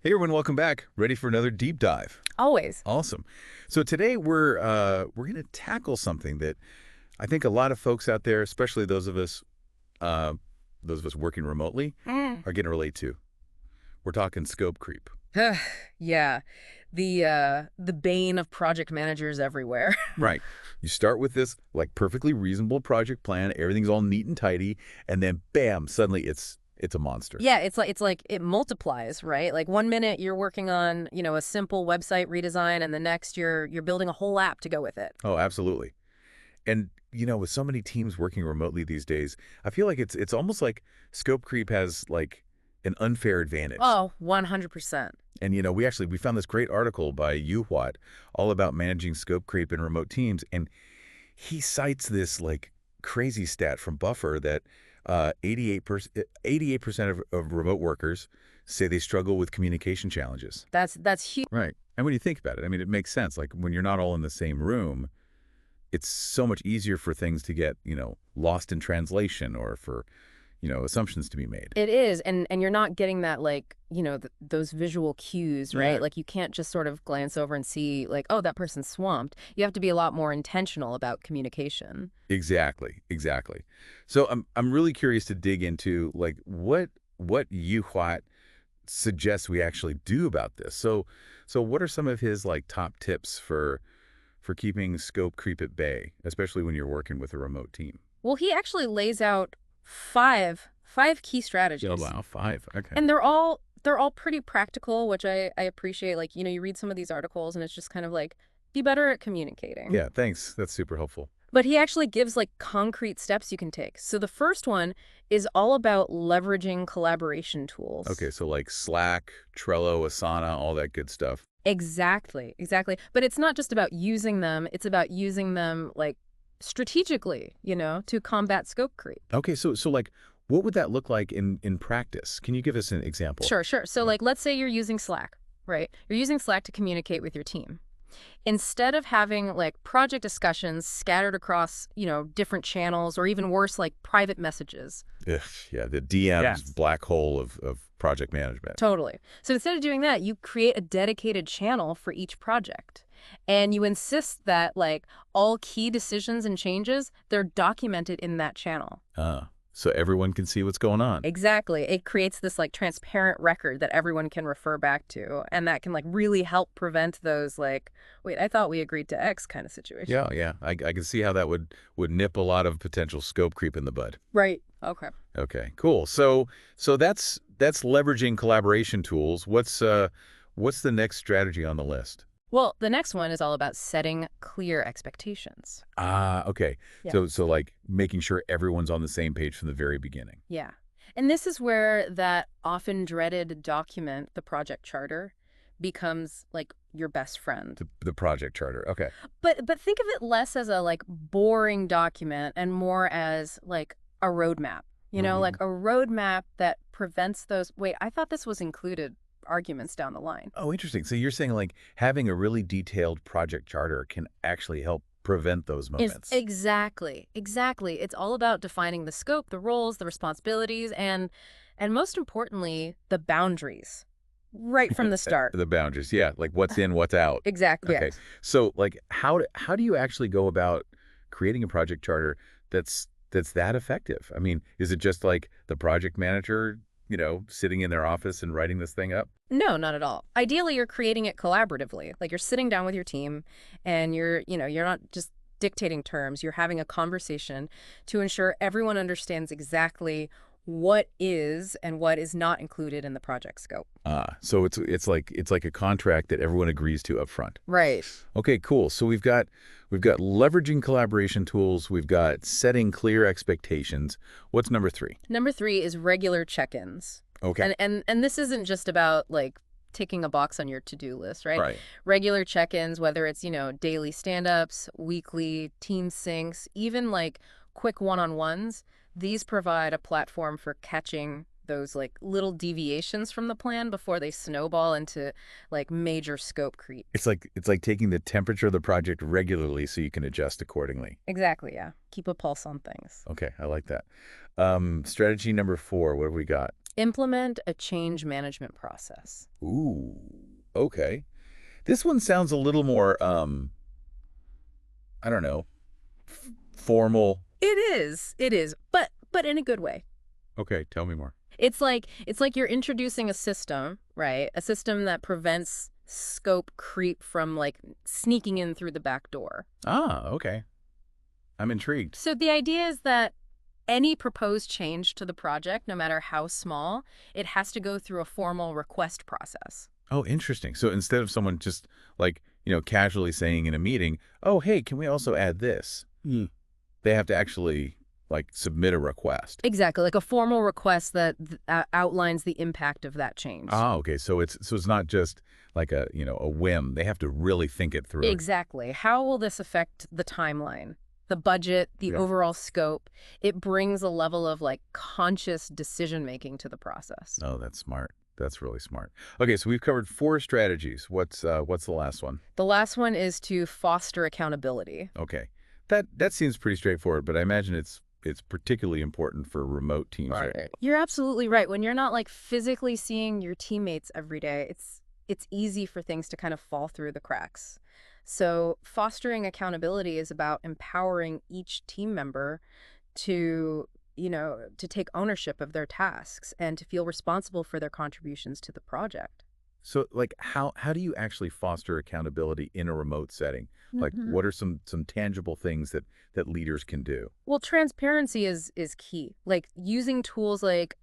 Hey everyone, welcome back. Ready for another deep dive? Always. Awesome. So today we're going to tackle something that I think a lot of folks out there, especially uh, those of us working remotely, Mm. are going to relate to. We're talking scope creep. Yeah. The bane of project managers everywhere. Right. You start with this like perfectly reasonable project plan, everything's all neat and tidy, and then bam, suddenly it's a monster. Yeah, it's like it multiplies, right? Like one minute you're working on, a simple website redesign and the next you're building a whole app to go with it. Oh, absolutely. And with so many teams working remotely these days, I feel like it's almost like scope creep has like an unfair advantage. Oh, 100%. And we found this great article by 𝗰𝗄𝗧 all about managing scope creep in remote teams, and he cites this like crazy stat from Buffer that 88% of remote workers say they struggle with communication challenges. That's huge. Right. And when you think about it, I mean, it makes sense. Like when you're not all in the same room, it's so much easier for things to get, lost in translation or for, assumptions to be made. It is, and you're not getting that like, those visual cues, right? Yeah. Like you can't just sort of glance over and see like, oh, that person's swamped. You have to be a lot more intentional about communication. Exactly, exactly. So I'm really curious to dig into like what 𝗰𝗄𝗧 suggests we actually do about this. So what are some of his like top tips for keeping scope creep at bay, especially when you're working with a remote team? Well, he actually lays out five key strategies. Oh, wow, 5. Okay. And they're all pretty practical, which I appreciate. Like, you read some of these articles and it's just kind of like, be better at communicating. Yeah, thanks. That's super helpful. But he actually gives like concrete steps you can take. So the first one is all about leveraging collaboration tools. Okay, so like Slack, Trello, Asana, all that good stuff. Exactly, exactly. But it's not just about using them, it's about using them like strategically, to combat scope creep. Okay, so like what would that look like in practice? Can you give us an example? Sure, sure. So like let's say you're using Slack, right? You're using Slack to communicate with your team. Instead of having like project discussions scattered across, different channels or even worse, like private messages. Ugh, yeah, the DM's Yes. black hole of project management. Totally. So instead of doing that, you create a dedicated channel for each project. And you insist that like all key decisions and changes, they're documented in that channel. So everyone can see what's going on. Exactly. It creates this like transparent record that everyone can refer back to. And that can like really help prevent those like, wait, I thought we agreed to X kind of situation. Yeah, yeah. I can see how that would nip a lot of potential scope creep in the bud. Right. Okay. Okay, cool. So that's leveraging collaboration tools. What's the next strategy on the list? Well, the next one is all about setting clear expectations. Okay. Yeah. So like making sure everyone's on the same page from the very beginning. Yeah. And this is where that often dreaded document, the project charter, becomes like your best friend. The project charter. Okay. But think of it less as a like boring document and more as like a roadmap. Like a roadmap that prevents those, wait, I thought this was included arguments down the line. Oh, interesting. So you're saying like having a really detailed project charter can actually help prevent those moments. Exactly. It's all about defining the scope, the roles, the responsibilities, and most importantly, the boundaries right from the start. The boundaries. Yeah. Like what's in, what's out. Exactly. Okay. Yes. So like how do you actually go about creating a project charter that's that effective? I mean, is it just like the project manager, sitting in their office and writing this thing up? No, not at all. Ideally, you're creating it collaboratively. Like you're sitting down with your team and you're not just dictating terms. You're having a conversation to ensure everyone understands exactly what is and what is not included in the project scope. So it's like a contract that everyone agrees to up front. Right. Okay, cool. So we've got leveraging collaboration tools, we've got setting clear expectations. What's number 3? Number 3 is regular check-ins. Okay. And this isn't just about like ticking a box on your to-do list, right? Right. Regular check-ins, whether it's, daily stand-ups, weekly team syncs, even like quick one-on-ones, these provide a platform for catching those like little deviations from the plan before they snowball into like major scope creep. It's like taking the temperature of the project regularly so you can adjust accordingly. Exactly, yeah. Keep a pulse on things. Okay, I like that. Strategy number 4, what have we got? Implement a change management process. Ooh, okay. This one sounds a little more, I don't know, formal. It is, but in a good way. Okay, tell me more. It's like you're introducing a system, right? A system that prevents scope creep from like sneaking in through the back door. Ah, okay. I'm intrigued. So the idea is that any proposed change to the project, no matter how small, it has to go through a formal request process. Oh, interesting. So instead of someone just like, casually saying in a meeting, oh, hey, can we also add this? They have to actually like submit a request. Exactly, like a formal request that outlines the impact of that change. Ah, okay. So it's not just like a whim. They have to really think it through. Exactly. How will this affect the timeline, the budget, the Yeah. overall scope? It brings a level of like conscious decision making to the process. Oh, that's smart. That's really smart. Okay, so we've covered 4 strategies. What's the last one? The last one is to foster accountability. Okay. That seems pretty straightforward, but I imagine it's particularly important for remote teams. Right? You're absolutely right. When you're not like physically seeing your teammates every day, it's easy for things to kind of fall through the cracks. So fostering accountability is about empowering each team member to, to take ownership of their tasks and to feel responsible for their contributions to the project. So like how do you actually foster accountability in a remote setting? Like what are some tangible things that leaders can do? Well, transparency is key. Like using tools like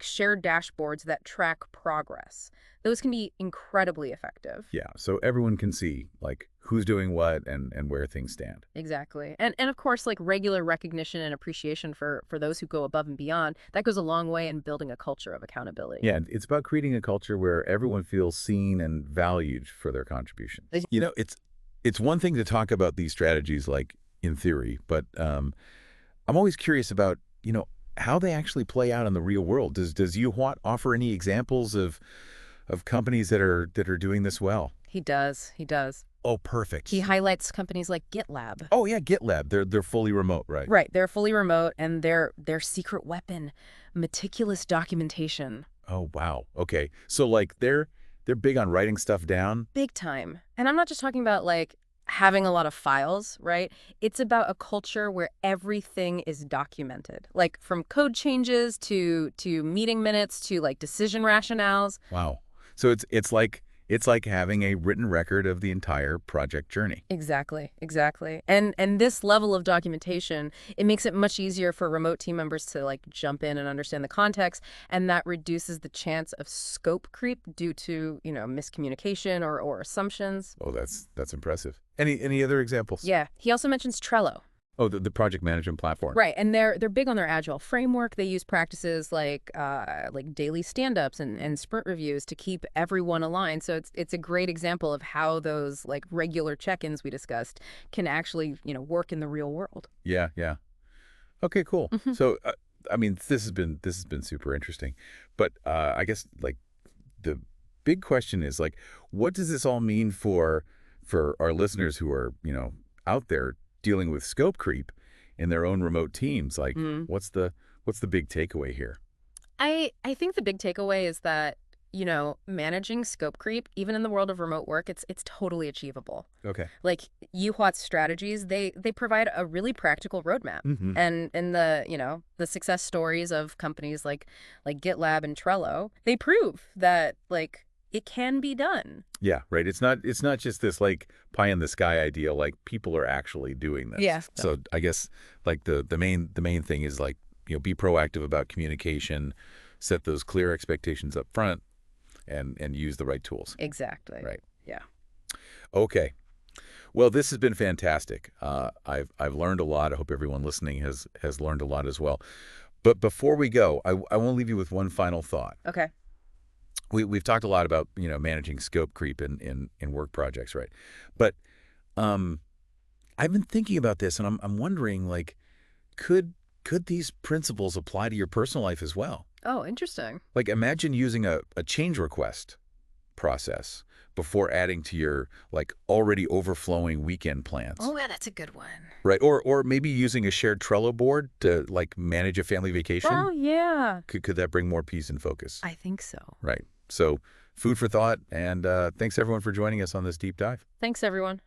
shared dashboards that track progress. Those can be incredibly effective. Yeah, so everyone can see like who's doing what and where things stand. Exactly. And of course, like regular recognition and appreciation for those who go above and beyond, that goes a long way in building a culture of accountability. Yeah, it's about creating a culture where everyone feels seen and valued for their contributions. It's one thing to talk about these strategies like in theory, but I'm always curious about, how they actually play out in the real world. Does 𝗰𝗄𝗺 offer any examples of companies that are doing this well? He does. He does. Oh, perfect. He highlights companies like GitLab. Oh yeah, GitLab. They're fully remote, right? Right. They're fully remote, and their secret weapon, meticulous documentation. Oh wow. Okay. So like they're big on writing stuff down. Big time. And I'm not just talking about like having a lot of files, right? It's about a culture where everything is documented. Like from code changes to meeting minutes to like decision rationales. Wow. So it's like having a written record of the entire project journey. Exactly, exactly. And this level of documentation, it makes it much easier for remote team members to like jump in and understand the context, and that reduces the chance of scope creep due to, miscommunication or assumptions. Oh, that's impressive. Any other examples? Yeah. He also mentions Trello. Oh, the project management platform. Right, and they're big on their agile framework. They use practices like daily stand-ups and sprint reviews to keep everyone aligned. So it's a great example of how those like regular check-ins we discussed can actually work in the real world. Yeah, yeah. Okay, cool. So I mean, this has been super interesting, but I guess like the big question is like, what does this all mean for our listeners who are out there dealing with scope creep in their own remote teams? Like, what's the big takeaway here? I think the big takeaway is that, managing scope creep, even in the world of remote work, it's totally achievable. Okay. Like 𝗰𝗺's strategies, they provide a really practical roadmap. And in the success stories of companies like GitLab and Trello, they prove that like it can be done. Yeah, right. It's not just this like pie in the sky idea. Like people are actually doing this. Yeah. So I guess like the main thing is like, be proactive about communication, set those clear expectations up front, and use the right tools. Exactly. Right. Yeah. Okay. Well, this has been fantastic. I've learned a lot. I hope everyone listening has learned a lot as well. But before we go, I want to leave you with one final thought. Okay. We've talked a lot about managing scope creep in work projects, right? But I've been thinking about this, and I'm wondering like, could these principles apply to your personal life as well? Oh, interesting. Like imagine using a change request process before adding to your, like, already overflowing weekend plans. Oh, yeah, that's a good one. Right. Or maybe using a shared Trello board to, like, manage a family vacation. Oh, yeah. Could that bring more peace and focus? I think so. Right. So food for thought, and thanks everyone for joining us on this deep dive. Thanks, everyone.